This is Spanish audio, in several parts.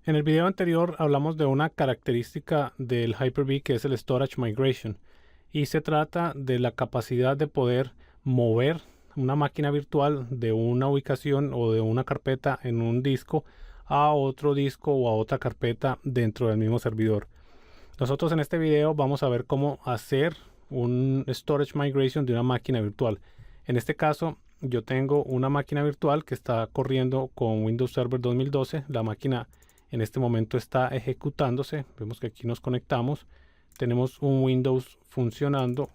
En el video anterior hablamos de una característica del Hyper-V que es el Storage Migration, y se trata de la capacidad de poder mover una máquina virtual de una ubicación o de una carpeta en un disco a otro disco o a otra carpeta dentro del mismo servidor. Nosotros en este video vamos a ver cómo hacer un Storage Migration de una máquina virtual. En este caso yo tengo una máquina virtual que está corriendo con Windows Server 2012. La máquina en este momento está ejecutándose. Vemos que aquí nos conectamos. Tenemos un Windows funcionando.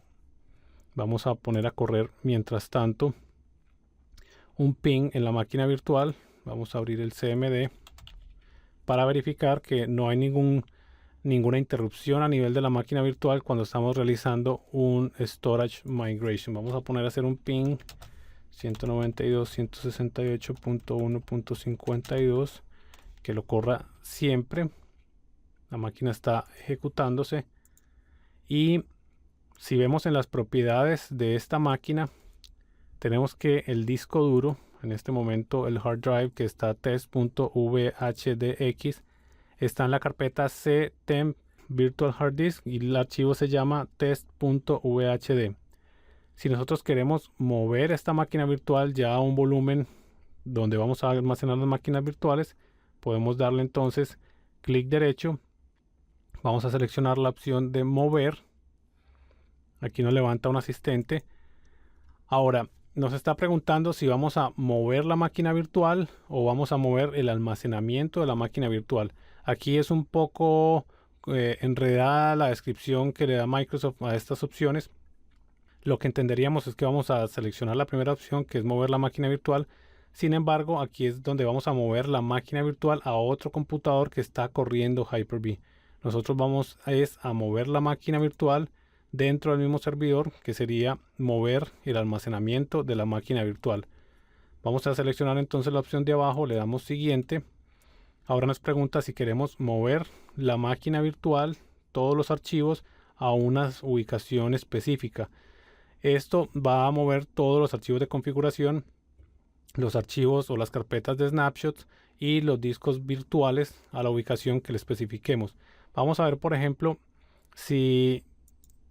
Vamos a poner a correr mientras tanto un ping en la máquina virtual. Vamos a abrir el CMD para verificar que no hay ninguna interrupción a nivel de la máquina virtual cuando estamos realizando un Storage Migration. Vamos a poner a hacer un ping 192.168.1.52, que lo corra siempre. La máquina está ejecutándose, y si vemos en las propiedades de esta máquina, tenemos que el disco duro, en este momento el hard drive que está test.vhdx, está en la carpeta ctemp virtual hard disk y el archivo se llama test.vhd. Si nosotros queremos mover esta máquina virtual ya a un volumen donde vamos a almacenar las máquinas virtuales, podemos darle entonces clic derecho. Vamos a seleccionar la opción de mover. Aquí nos levanta un asistente. Ahora nos está preguntando si vamos a mover la máquina virtual o vamos a mover el almacenamiento de la máquina virtual. Aquí es un poco enredada la descripción que le da Microsoft a estas opciones. Lo que entenderíamos es que vamos a seleccionar la primera opción, que es mover la máquina virtual. Sin embargo, aquí es donde vamos a mover la máquina virtual a otro computador que está corriendo Hyper-V. Nosotros vamos a mover la máquina virtual dentro del mismo servidor, que sería mover el almacenamiento de la máquina virtual. Vamos a seleccionar entonces la opción de abajo, le damos siguiente. Ahora nos pregunta si queremos mover la máquina virtual, todos los archivos, a una ubicación específica. Esto va a mover todos los archivos de configuración, los archivos o las carpetas de snapshots y los discos virtuales a la ubicación que le especifiquemos. Vamos a ver, por ejemplo, si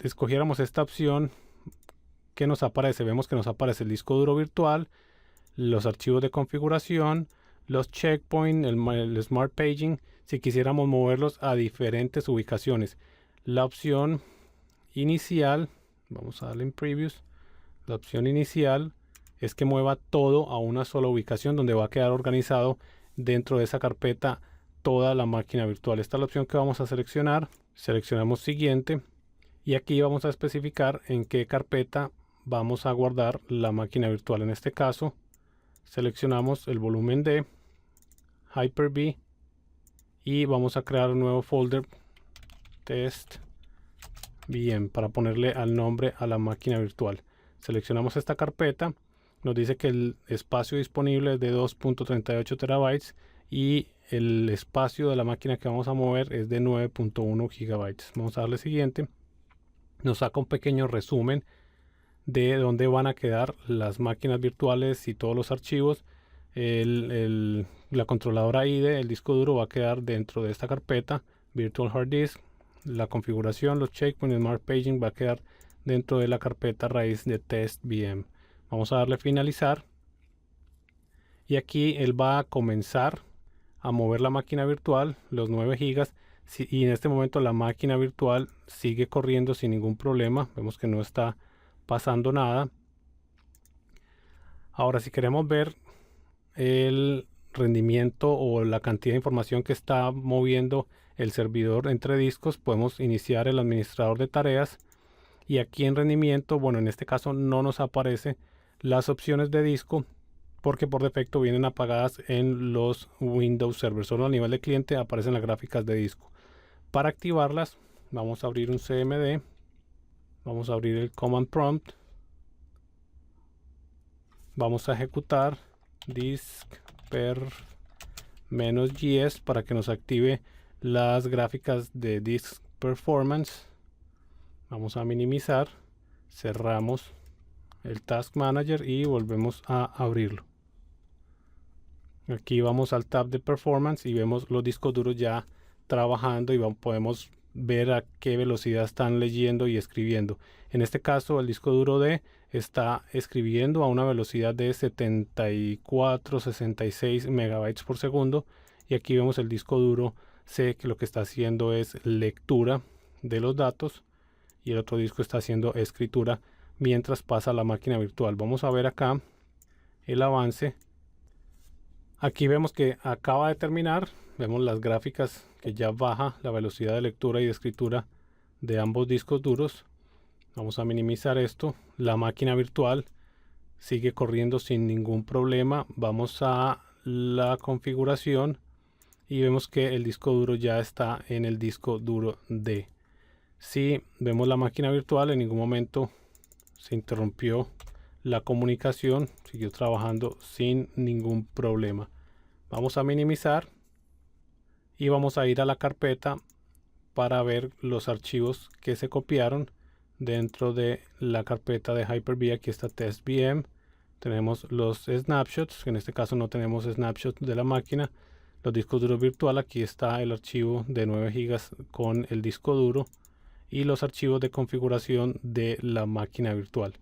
escogiéramos esta opción, ¿qué nos aparece? Vemos que nos aparece el disco duro virtual, los archivos de configuración, los checkpoints, el smart paging, si quisiéramos moverlos a diferentes ubicaciones. La opción inicial, vamos a darle en previews, la opción inicial es que mueva todo a una sola ubicación donde va a quedar organizado dentro de esa carpeta toda la máquina virtual. Esta es la opción que vamos a seleccionar. Seleccionamos siguiente y aquí vamos a especificar en qué carpeta vamos a guardar la máquina virtual. En este caso seleccionamos el volumen de Hyper-V y vamos a crear un nuevo folder test VM para ponerle al nombre a la máquina virtual. Seleccionamos esta carpeta, nos dice que el espacio disponible es de 2.38 terabytes y el espacio de la máquina que vamos a mover es de 9.1 gigabytes. Vamos a darle siguiente. Nos saca un pequeño resumen de dónde van a quedar las máquinas virtuales y todos los archivos. La controladora IDE, el disco duro, va a quedar dentro de esta carpeta Virtual Hard Disk. La configuración, los checkpoints, el Smart Paging va a quedar dentro de la carpeta raíz de Test VM. Vamos a darle finalizar y aquí él va a comenzar a mover la máquina virtual, los 9 gigas, y en este momento la máquina virtual sigue corriendo sin ningún problema. Vemos que no está pasando nada. Ahora, si queremos ver el rendimiento o la cantidad de información que está moviendo el servidor entre discos, podemos iniciar el administrador de tareas y aquí en rendimiento, bueno, en este caso no nos aparece las opciones de disco porque por defecto vienen apagadas en los Windows Server. Solo a nivel de cliente aparecen las gráficas de disco. Para activarlas vamos a abrir un CMD, vamos a abrir el command prompt, vamos a ejecutar disk-per-gs para que nos active las gráficas de disk performance. Vamos a minimizar, cerramos el Task Manager y volvemos a abrirlo. Aquí vamos al tab de performance y vemos los discos duros ya trabajando y podemos ver a qué velocidad están leyendo y escribiendo. En este caso el disco duro D está escribiendo a una velocidad de 74-66 megabytes por segundo, y aquí vemos el disco duro C, que lo que está haciendo es lectura de los datos, y el otro disco está haciendo escritura mientras pasa la máquina virtual. Vamos a ver acá el avance. Aquí vemos que acaba de terminar. Vemos las gráficas que ya baja la velocidad de lectura y de escritura de ambos discos duros. Vamos a minimizar esto. La máquina virtual sigue corriendo sin ningún problema. Vamos a la configuración y vemos que el disco duro ya está en el disco duro D. Si vemos la máquina virtual, en ningún momento se interrumpió la comunicación, siguió trabajando sin ningún problema. Vamos a minimizar y vamos a ir a la carpeta para ver los archivos que se copiaron dentro de la carpeta de Hyper-V. Aquí está TestVM, tenemos los snapshots, en este caso no tenemos snapshots de la máquina, los discos duros virtual. Aquí está el archivo de 9 GB con el disco duro y los archivos de configuración de la máquina virtual.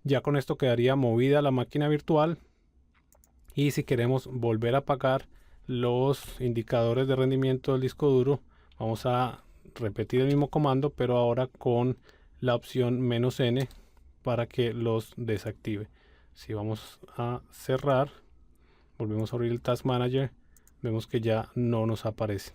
Ya con esto quedaría movida la máquina virtual, y si queremos volver a apagar los indicadores de rendimiento del disco duro, vamos a repetir el mismo comando, pero ahora con la opción "-n" para que los desactive. Si vamos a cerrar, volvemos a abrir el Task Manager, vemos que ya no nos aparece.